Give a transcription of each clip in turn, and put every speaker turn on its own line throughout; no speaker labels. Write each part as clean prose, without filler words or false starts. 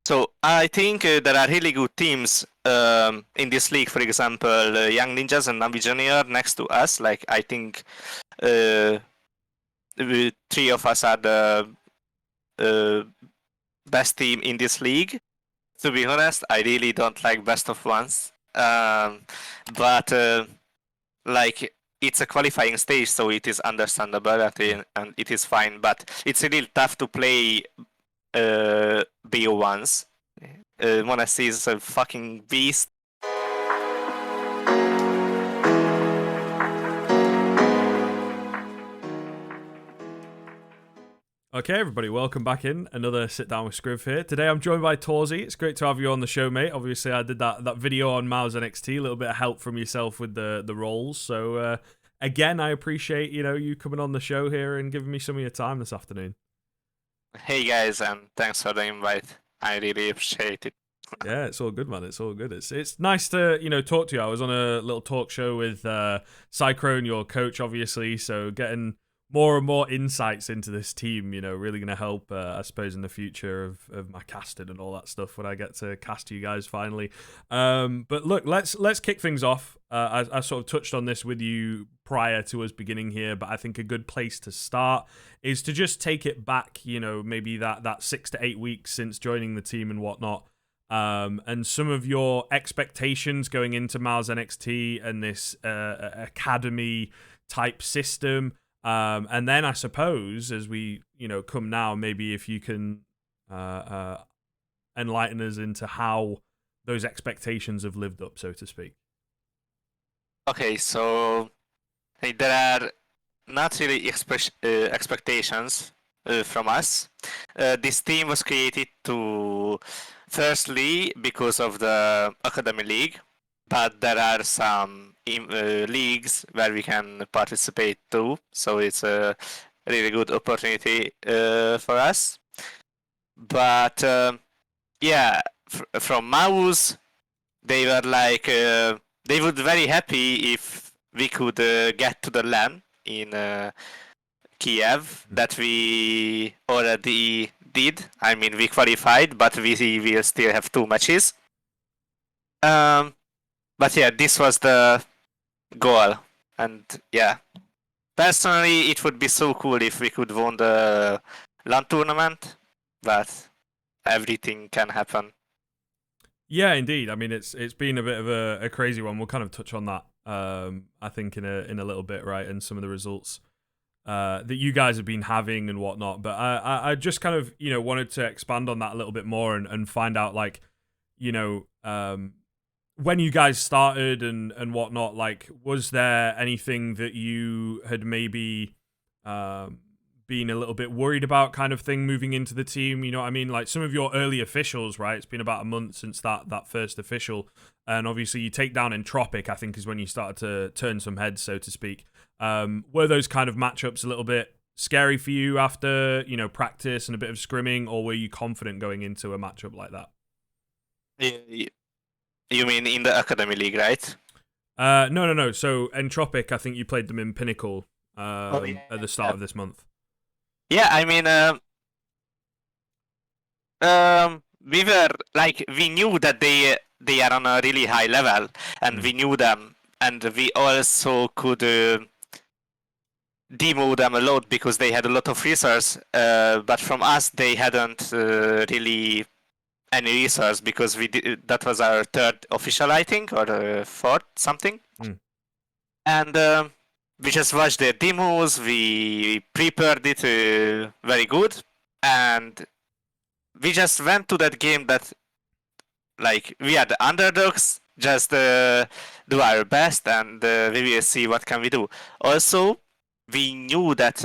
So I think there are really good teams in this league. For example, Young Ninjas and Navi Junior next to us. Like I think three of us are the best team in this league. To be honest, I really don't like best of ones. But like it's a qualifying stage, so it is understandable and it is fine. But it's really tough to play BO1s. M0nesy is a fucking beast.
Okay, everybody, welcome back in. Another Sit Down with Skriv here. Today I'm joined by Torzsi. It's great to have you on the show, mate. Obviously, I did that video on Mouz NXT, a little bit of help from yourself with the roles. So, again, I appreciate, you coming on the show here and giving me some of your time this afternoon.
Hey, guys, and thanks for the invite. I really appreciate it.
Yeah, it's all good, man. It's all good. It's nice to, talk to you. I was on a little talk show with Sycrone, your coach, obviously, so getting more and more insights into this team, really going to help, I suppose, in the future of my casting and all that stuff when I get to cast you guys finally. But look, let's kick things off. I sort of touched on this with you prior to us beginning here, but I think a good place to start is to just take it back, maybe that 6 to 8 weeks since joining the team and whatnot. And some of your expectations going into Mouz NXT and this academy type system. And then I suppose as we, come now, maybe if you can enlighten us into how those expectations have lived up, so to speak.
Okay, so there are not really expectations from us. This team was created to, firstly, because of the Academy League, but there are some leagues where we can participate too, so it's a really good opportunity for us. But yeah, from Mouz, they were like, they would very happy if we could get to the LAN in Kiev that we already did. I mean, we qualified, but we will still have 2 matches. But yeah, this was the goal, and yeah, personally, it would be so cool if we could win the LAN tournament, but everything can happen.
Yeah, indeed. I mean, it's been a bit of a crazy one. We'll kind of touch on that, I think, in a little bit, right, and some of the results that you guys have been having and whatnot. But I just kind of, wanted to expand on that a little bit more and find out, like, when you guys started and whatnot, like, was there anything that you had maybe been a little bit worried about kind of thing moving into the team? You know what I mean? Like some of your early officials, right? It's been about a month since that first official. And obviously you take down Entropic, I think, is when you started to turn some heads, so to speak. Were those kind of matchups a little bit scary for you after, practice and a bit of scrimming, or were you confident going into a matchup like that?
You mean in the Academy League, right?
No. So Entropic, I think you played them in Pinnacle at the start of this month.
Yeah, I mean, we were like, we knew that they are on a really high level, and we knew them, and we also could demo them a lot because they had a lot of resources. But from us, they hadn't really any resource because that was our 3rd official, I think, or 4th something. And we just watched their demos, we prepared it very good, and we just went to that game that, like, we are the underdogs, just do our best, and we will see what can we do. Also, we knew that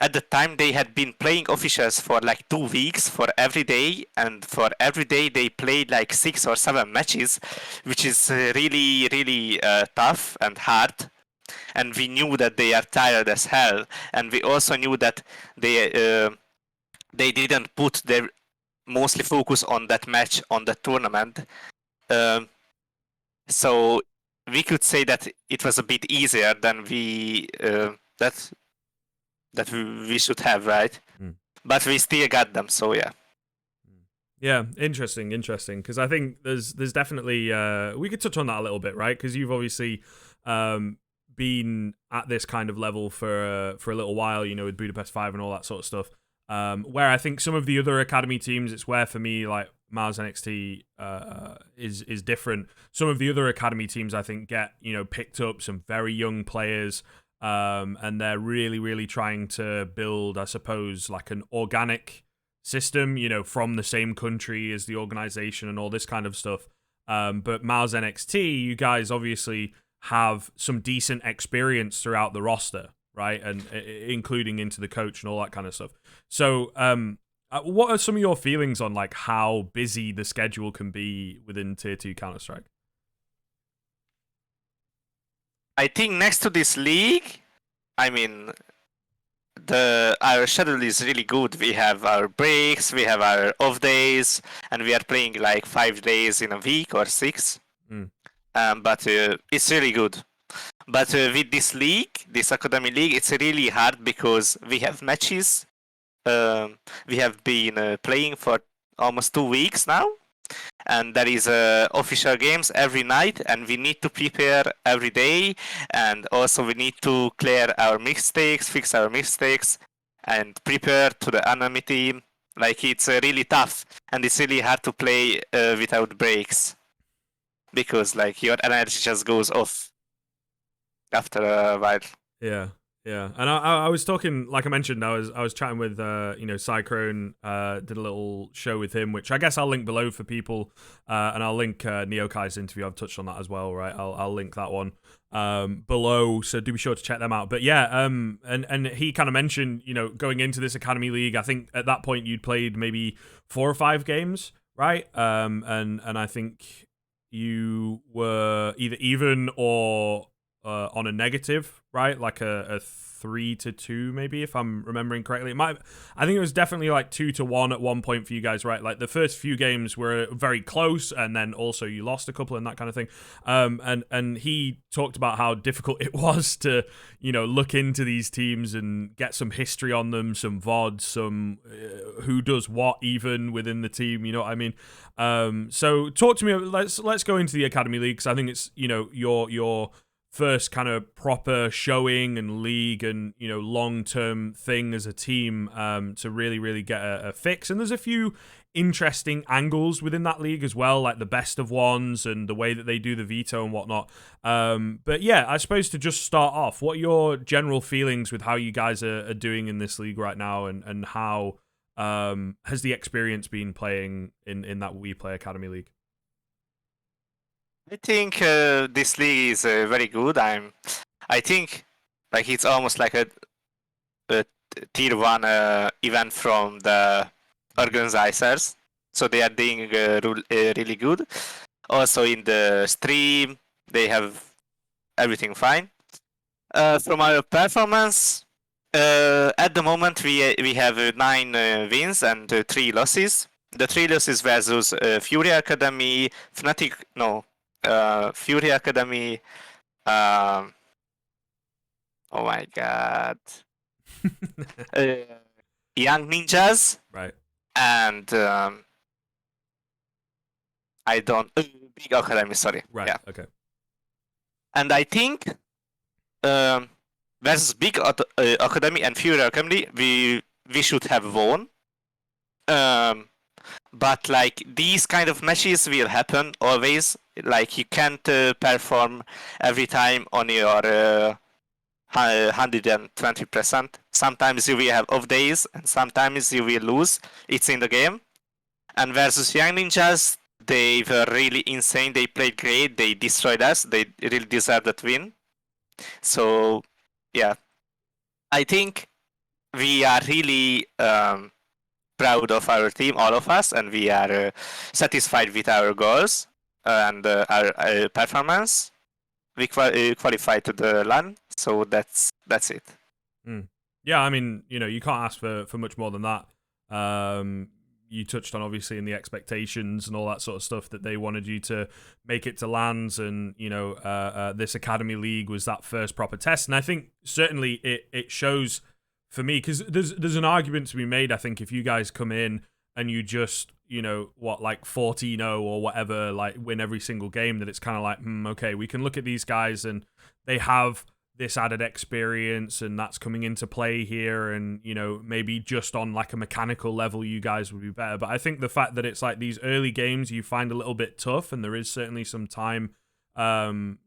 at the time they had been playing officials for like 2 weeks for every day, and for every day they played like 6 or 7 matches, which is really, really tough and hard. And we knew that they are tired as hell, and we also knew that they didn't put their mostly focus on that match on the tournament. So we could say that it was a bit easier than we should have, right? But we still got them, so yeah.
Yeah, interesting, because I think there's definitely we could touch on that a little bit, right? Because you've obviously been at this kind of level for a little while, you know, with Budapest 5 and all that sort of stuff. Where I think some of the other academy teams, it's where for me like Mouz NXT is different. Some of the other academy teams I think get, you know, picked up some very young players, and they're really trying to build, I suppose, like an organic system, you know, from the same country as the organization and all this kind of stuff. But Mouz NXT, you guys obviously have some decent experience throughout the roster, right? And including into the coach and all that kind of stuff. So, what are some of your feelings on like how busy the schedule can be within Tier 2 Counter-Strike?
I think next to this league, I mean, our schedule is really good. We have our breaks, we have our off days, and we are playing like 5 days in a week or 6. But it's really good. But with this league, this academy league, it's really hard because we have matches. We have been playing for almost 2 weeks now, and there is official games every night, and we need to prepare every day, and also we need to clear our mistakes, fix our mistakes, and prepare to the enemy team. Like, it's really tough, and it's really hard to play without breaks, because like your energy just goes off after a while.
Yeah. And I was talking, like I mentioned, I was chatting with you know, Sycrone, did a little show with him, which I guess I'll link below for people, and I'll link Neokai's interview. I've touched on that as well, right? I'll link that one below, so do be sure to check them out. But yeah, and he kind of mentioned, you know, going into this Academy League, I think at that point you'd played maybe 4 or 5 games, right? And I think you were either even or on a negative, right? Like a 3-2, maybe, if I'm remembering correctly. I think it was definitely like 2-1 at one point for you guys, right? Like the first few games were very close, and then also you lost a couple and that kind of thing. And he talked about how difficult it was to, you know, look into these teams and get some history on them, some VODs, some who does what even within the team. You know what I mean? So talk to me. Let's go into the Academy League, because I think it's, you know, your first kind of proper showing and league and, you know, long-term thing as a team, to really get a fix. And there's a few interesting angles within that league as well, like the best of ones and the way that they do the veto and whatnot. But yeah, I suppose to just start off, what are your general feelings with how you guys are doing in this league right now, and how has the experience been playing in that WePlay Academy League?
I think this league is very good. I think like it's almost like a tier 1 event from the organizers, so they are doing really good. Also in the stream, they have everything fine. From our performance, at the moment we have 9 wins and 3 losses. The 3 losses versus Fury Academy, Fnatic, no. Fury Academy, oh my god, Young Ninjas,
right?
And I don't Big Academy, sorry,
right?
Yeah.
Okay.
And I think versus Big Academy and Fury Academy, we should have won. But like these kind of matches will happen always. Like you can't perform every time on your 120%. Sometimes you will have off days, and sometimes you will lose. It's in the game. And versus Young Ninjas, they were really insane. They played great. They destroyed us. They really deserved that win. So yeah, I think we are really proud of our team, all of us, and we are satisfied with our goals and our performance. We qualified to the LAN, so that's it.
Yeah, I mean, you know, you can't ask for much more than that. You touched on, obviously, in the expectations and all that sort of stuff, that they wanted you to make it to LANs, and, you know, this Academy League was that first proper test. And I think certainly it shows for me, because there's an argument to be made, I think, if you guys come in and you just you know, what, like 14-0 or whatever, like win every single game, that it's kind of like, okay, we can look at these guys and they have this added experience and that's coming into play here, and, you know, maybe just on like a mechanical level you guys would be better. But I think the fact that it's like these early games you find a little bit tough, and there is certainly some time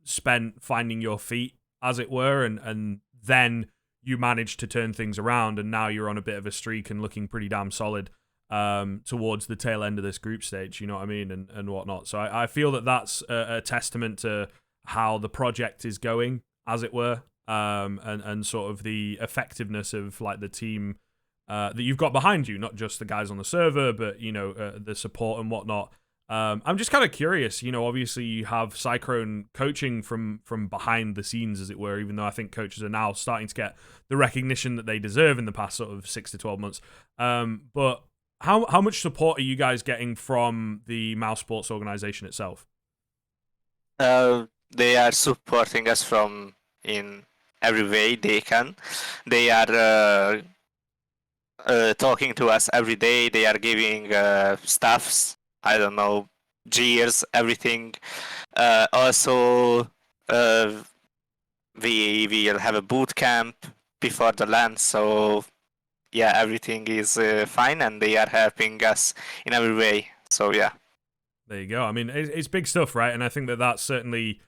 spent finding your feet, as it were, and then you manage to turn things around, and now you're on a bit of a streak and looking pretty damn solid towards the tail end of this group stage, you know what I mean, and whatnot. So I feel that that's a testament to how the project is going, as it were, and sort of the effectiveness of like the team that you've got behind you, not just the guys on the server, but, you know, the support and whatnot. I'm just kind of curious, you know, obviously you have Sycrone coaching from behind the scenes, as it were, even though I think coaches are now starting to get the recognition that they deserve in the past sort of 6 to 12 months. But how much support are you guys getting from the Mouz Sports organization itself?
They are supporting us from in every way they can. They are talking to us every day. They are giving stuffs, I don't know, gears, everything. Also, we will have a boot camp before the LAN, so yeah, everything is fine, and they are helping us in every way. So yeah.
There you go. I mean, it's big stuff, right? And I think that that's certainly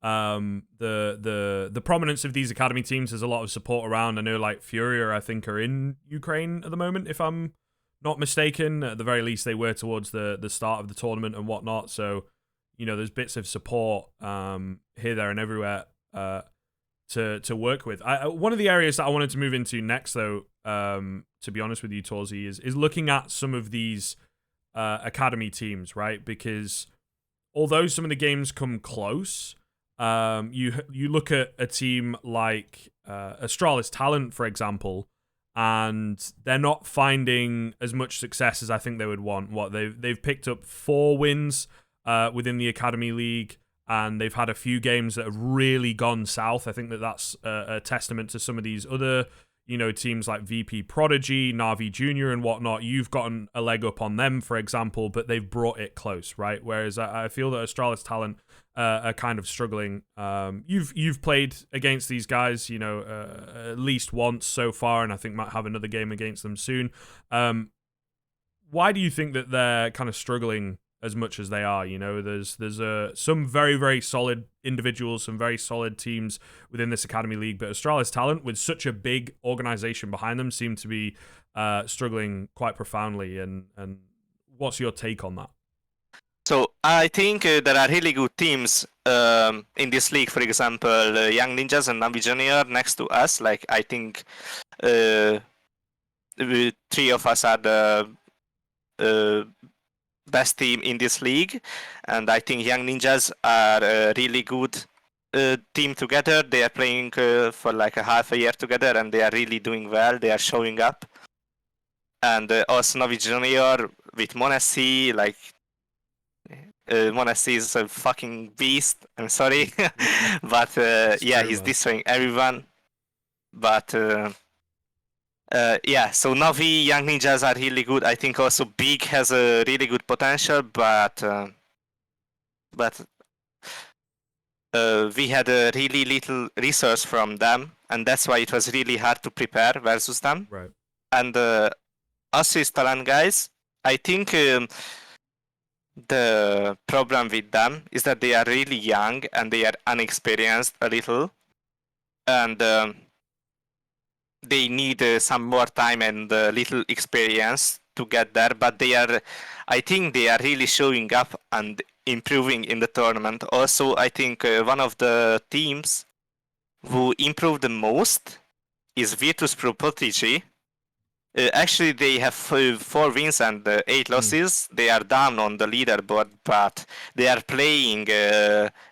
the prominence of these academy teams. There's a lot of support around. I know, like Furia, I think, are in Ukraine at the moment, if I'm not mistaken. At the very least, they were towards the start of the tournament and whatnot. So, you know, there's bits of support here, there, and everywhere to work with. One of the areas that I wanted to move into next, though, to be honest with you, Torzsi, is looking at some of these academy teams, right? Because although some of the games come close, you look at a team like Astralis Talent, for example, and they're not finding as much success as I think they would want. They've picked up 4 wins within the Academy League, and they've had a few games that have really gone south. I think that that's a testament to some of these other, you know, teams like VP Prodigy, Na'Vi Jr. and whatnot. You've gotten a leg up on them, for example, but they've brought it close, right? Whereas I feel that Astralis Talent are kind of struggling. You've played against these guys, you know, at least once so far, and I think might have another game against them soon. Why do you think that they're kind of struggling as much as they are? You know, there's some very, very solid individuals, some very solid teams within this Academy League, but Astralis Talent, with such a big organization behind them, seem to be struggling quite profoundly. And what's your take on that?
So I think there are really good teams in this league. For example, Young Ninjas and Na'Vi Junior next to us. Like, I think 3 of us are the best team in this league, and I think Young Ninjas are a really good team together. They are playing for like a half a year together, and they are really doing well. They are showing up. And also Na'Vi Junior with M0nesy, like M0nesy is a fucking beast. I'm sorry, but yeah, he's destroying everyone. But yeah, so Na'Vi, Young Ninjas are really good. I think also Big has a really good potential, but we had a really little resource from them, and that's why it was really hard to prepare versus them.
Right.
And us as Talent guys, I think the problem with them is that they are really young and they are unexperienced a little, and they need some more time and little experience to get there. But I think they are really showing up and improving in the tournament. Also, I think one of the teams who improved the most is Virtus Pro Prodigy. Actually, they have 4 wins and 8 losses. They are down on the leaderboard, but they are playing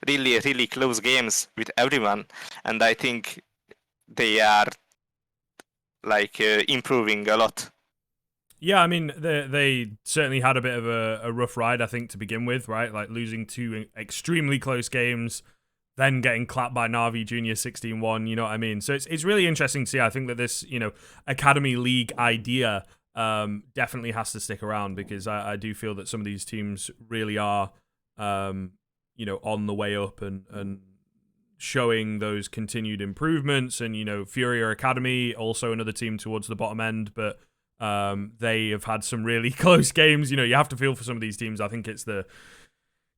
really, really close games with everyone. And I think they are like improving a lot.
Yeah, I mean, they certainly had a bit of a rough ride, I think, to begin with, right? Like losing 2 extremely close games, then getting clapped by Na'Vi Junior 16-1, you know what I mean? So it's really interesting to see. I think that this, you know, Academy League idea definitely has to stick around, because I do feel that some of these teams really are, on the way up and showing those continued improvements. And Furia Academy, also another team towards the bottom end, but they have had some really close games. You have to feel for some of these teams. I think it's the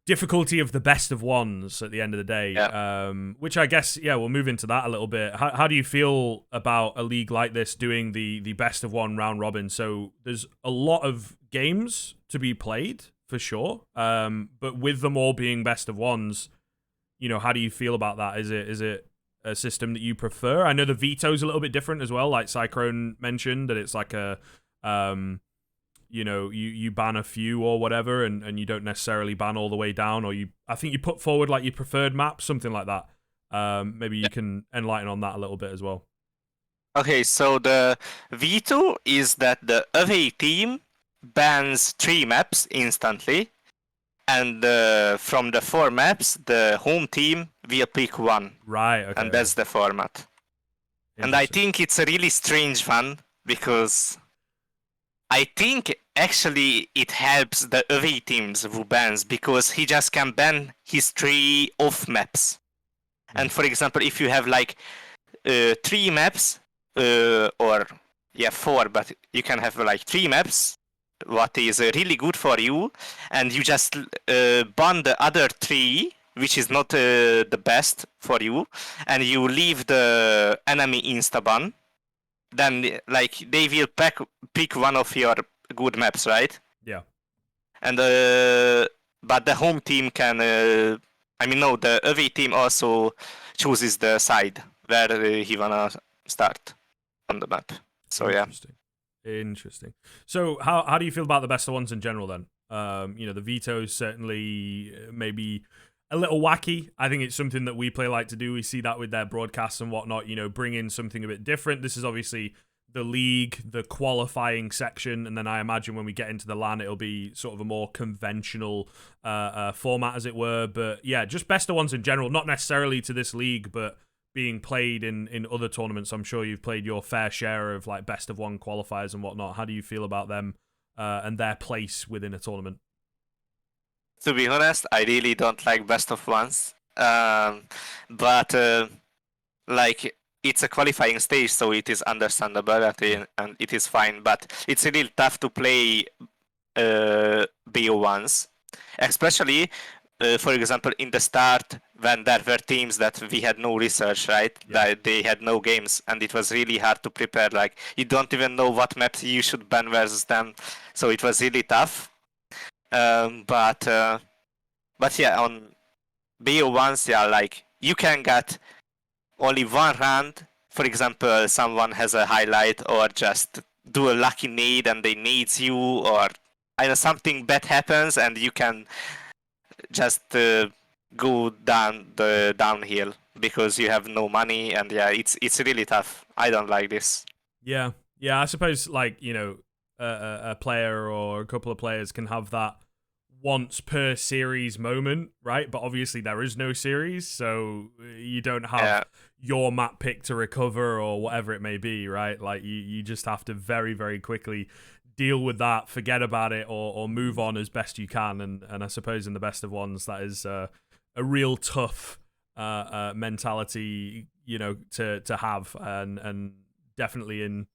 difficulty of the best of ones at the end of the day, which I guess, we'll move into that a little bit. How do you feel about a league like this doing the best of one round robin? So there's a lot of games to be played, for sure, but with them all being best of ones, how do you feel about that? Is it a system that you prefer? I know the veto's a little bit different as well, like Sycrone mentioned, that it's like a you ban a few or whatever, and you don't necessarily ban all the way down, or I think you put forward like your preferred map, something like that. Maybe you can enlighten on that a little bit as well.
Okay, so the veto is that the away team bans 3 maps instantly, and from the 4 maps, the home team will pick 1.
Right, okay.
And that's the format. And I think it's a really strange one, because I think actually it helps the away teams who bans, because he just can ban his 3 off maps. And for example, if you have like 3 maps, or 4, but you can have like 3 maps, what is really good for you, and you just ban the other 3, which is not the best for you, and you leave the enemy insta-ban, then like they will pick one of your good maps, right?
Yeah.
And but the home team can, the away team also chooses the side where he wanna start on the map. So
Interesting. So how do you feel about the best of ones in general then? The vetoes certainly maybe a little wacky. I think it's something that WePlay like to do. We see that with their broadcasts and whatnot, bring in something a bit different. This is obviously the league, the qualifying section, and then I imagine when we get into the LAN, it'll be sort of a more conventional format, as it were. But yeah, just best of ones in general, not necessarily to this league, but being played in other tournaments. I'm sure you've played your fair share of like best of one qualifiers and whatnot. How do you feel about them and their place within a tournament?
To be honest, I really don't like best of ones, but like it's a qualifying stage, so it is understandable and it is fine. But it's really tough to play BO1s, especially for example in the start when there were teams that we had no research, right? That they had no games, and it was really hard to prepare. Like you don't even know what maps you should ban versus them, so it was really tough. But yeah, on BO1s, like you can get only 1 round. For example, someone has a highlight, or just do a lucky nade and they nades you, or something bad happens and you can just go down the downhill because you have no money, and it's really tough. I don't like this.
Yeah, I suppose like a player or a couple of players can have that once per series moment, right? But obviously there is no series, so you don't have your map pick to recover or whatever it may be, right? Like you just have to very, very quickly deal with that, forget about it, or move on as best you can. And I suppose in the best of ones, that is a real tough mentality, to have, and definitely in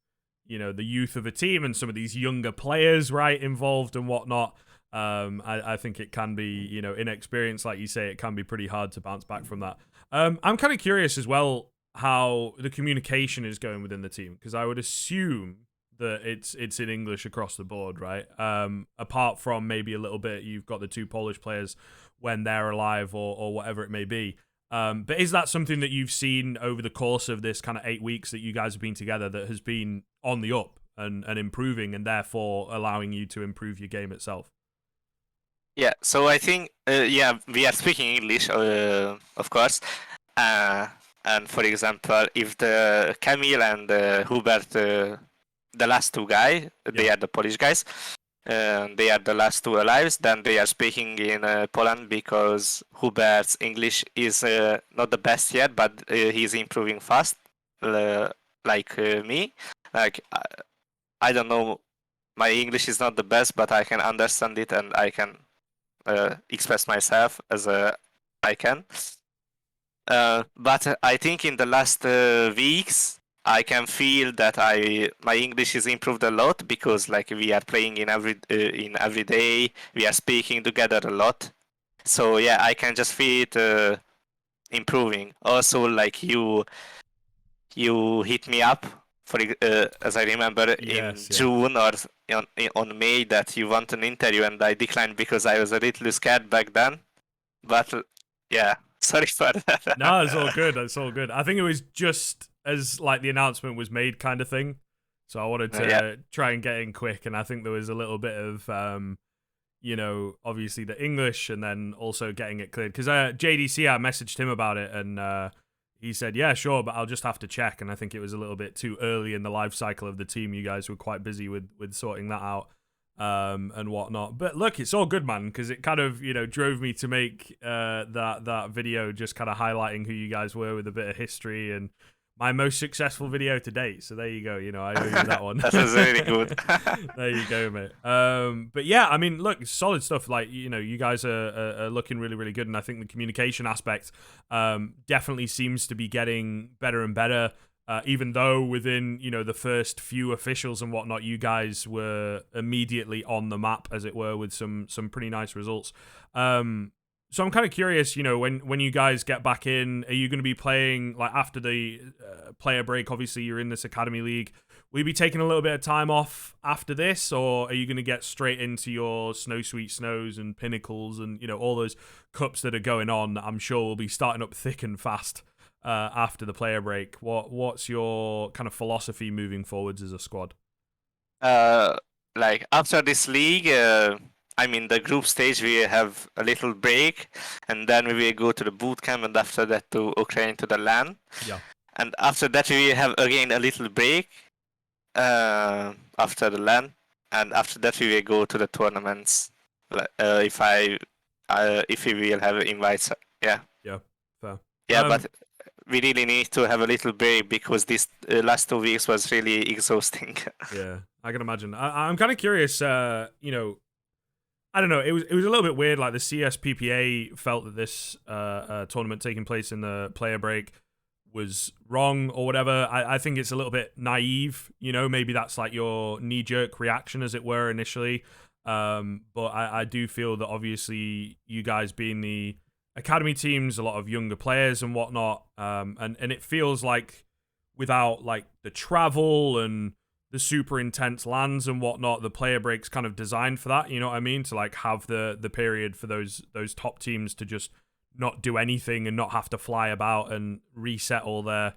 the youth of a team and some of these younger players, right, involved and whatnot. I think it can be, inexperienced, like you say, it can be pretty hard to bounce back from that. I'm kind of curious as well how the communication is going within the team, because I would assume that it's in English across the board, right? Apart from maybe a little bit, you've got the 2 Polish players when they're alive or whatever it may be. But is that something that you've seen over the course of this kind of 8 weeks that you guys have been together that has been on the up and improving, and therefore allowing you to improve your game itself?
Yeah, so I think, we are speaking English, of course. And for example, if the Kamil and Hubert, the last 2 guys, they are the Polish guys, they are the last 2 alive, then they are speaking in Poland, because Hubert's English is not the best yet, but he's improving fast, like me. Like, I don't know my English is not the best, but I can understand it and I can express myself as I can. But I think in the last weeks I can feel that my English is improved a lot because like we are playing in every day, we are speaking together a lot. So yeah, I can just feel it improving. Also, like you hit me up for as I remember in
Yes, yeah.
June or on May that you want an interview, and I declined because I was a little scared back then. But yeah, sorry for that.
No, it's all good. It's all good. I think it was just as like the announcement was made kind of thing. So I wanted
Yeah.
to try and get in quick, and I think there was a little bit of obviously the English and then also getting it cleared. Because JDC, I messaged him about it and he said, yeah, sure, but I'll just have to check. And I think it was a little bit too early in the life cycle of the team. You guys were quite busy with sorting that out and whatnot. But look, it's all good, man, because it kind of, drove me to make that video just kind of highlighting who you guys were with a bit of history and my most successful video to date. So there you go. I owe you that one.
That was really good.
There you go, mate. But yeah, I mean, look, solid stuff. Like, you guys are looking really, really good. And I think the communication aspect definitely seems to be getting better and better. Even though within, the first few officials and whatnot, you guys were immediately on the map, as it were, with some pretty nice results. So I'm kind of curious, when you guys get back in, are you going to be playing, like, after the player break? Obviously, you're in this Academy League. Will you be taking a little bit of time off after this, or are you going to get straight into your Snow Sweet Snows and Pinnacles and, all those cups that are going on that I'm sure will be starting up thick and fast after the player break? What's your kind of philosophy moving forwards as a squad?
Like, after this league... the group stage, we have a little break, and then we will go to the boot camp, and after that to Ukraine to the LAN.
Yeah.
And after that, we will have again a little break after the LAN, and after that, we will go to the tournaments. If we will have invites, yeah.
Yeah, fair.
Yeah, but we really need to have a little break because this last 2 weeks was really exhausting.
Yeah, I can imagine. I'm kind of curious, I don't know. It was a little bit weird. Like the CSPPA felt that this tournament taking place in the player break was wrong or whatever. I think it's a little bit naive. Maybe that's like your knee-jerk reaction, as it were, initially. But I do feel that obviously you guys being the academy teams, a lot of younger players and whatnot, and it feels like without like the travel and the super intense lands and whatnot, the player break's kind of designed for that, you know what I mean? To like have the period for those top teams to just not do anything and not have to fly about and reset all their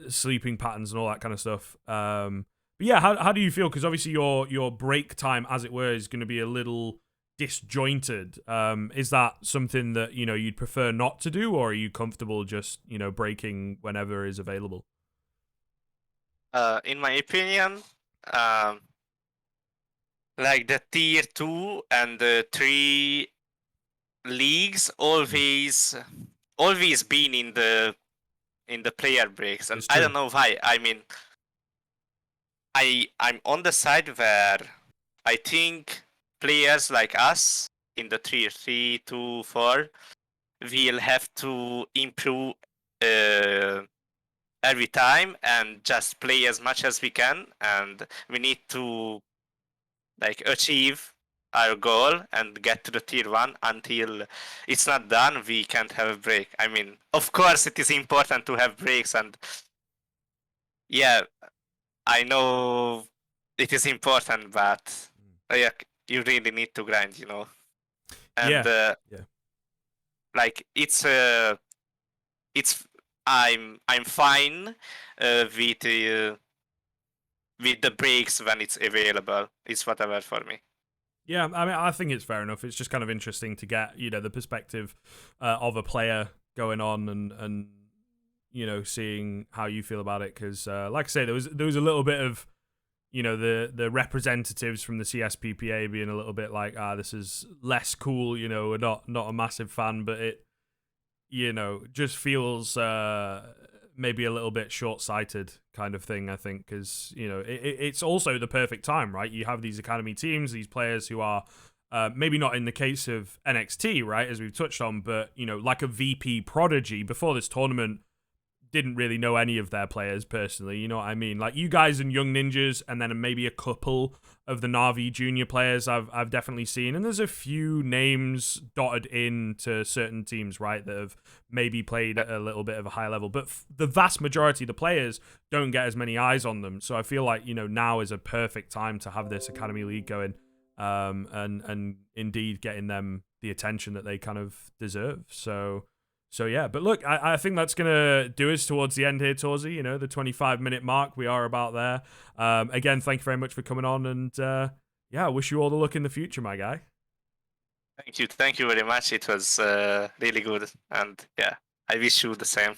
sleeping patterns and all that kind of stuff. But yeah, how do you feel? Because obviously your break time, as it were, is going to be a little disjointed. Is that something that, you'd prefer not to do, or are you comfortable just, breaking whenever is available?
In my opinion, like the tier 2 and the 3 leagues always been in the player breaks, and I don't know why. I'm on the side where I think players like us in the tier 3, 2, 4 will have to improve every time and just play as much as we can, and we need to like achieve our goal and get to the tier 1. Until it's not done, we can't have a break. Of course it is important to have breaks, and yeah, I know it is important, but yeah, you really need to grind, and
yeah.
like it's I'm fine with the breaks when it's available. It's whatever for me.
Yeah, I think it's fair enough. It's just kind of interesting to get, the perspective of a player going on and seeing how you feel about it. Because, like I say, there was a little bit of, the representatives from the CSPPA being a little bit like, this is less cool. We're not a massive fan, but it, just feels maybe a little bit short-sighted kind of thing, I think, because, you know, it's also the perfect time, right? You have these academy teams, these players who are maybe not in the case of NXT, right, as we've touched on, but, you know, like a VP Prodigy before this tournament didn't really know any of their players personally, you know what I mean? Like, you guys and Young Ninjas, and then maybe a couple of the Na'Vi junior players I've definitely seen, and there's a few names dotted in to certain teams, right, that have maybe played at a little bit of a high level, but the vast majority of the players don't get as many eyes on them, so I feel like, you know, now is a perfect time to have this Academy League going, and indeed getting them the attention that they kind of deserve, So yeah, but look, I think that's going to do us towards the end here, Torzsi. You know, the 25-minute mark, we are about there. Again, thank you very much for coming on, and yeah, I wish you all the luck in the future, my guy.
Thank you very much. It was really good, and yeah, I wish you the same.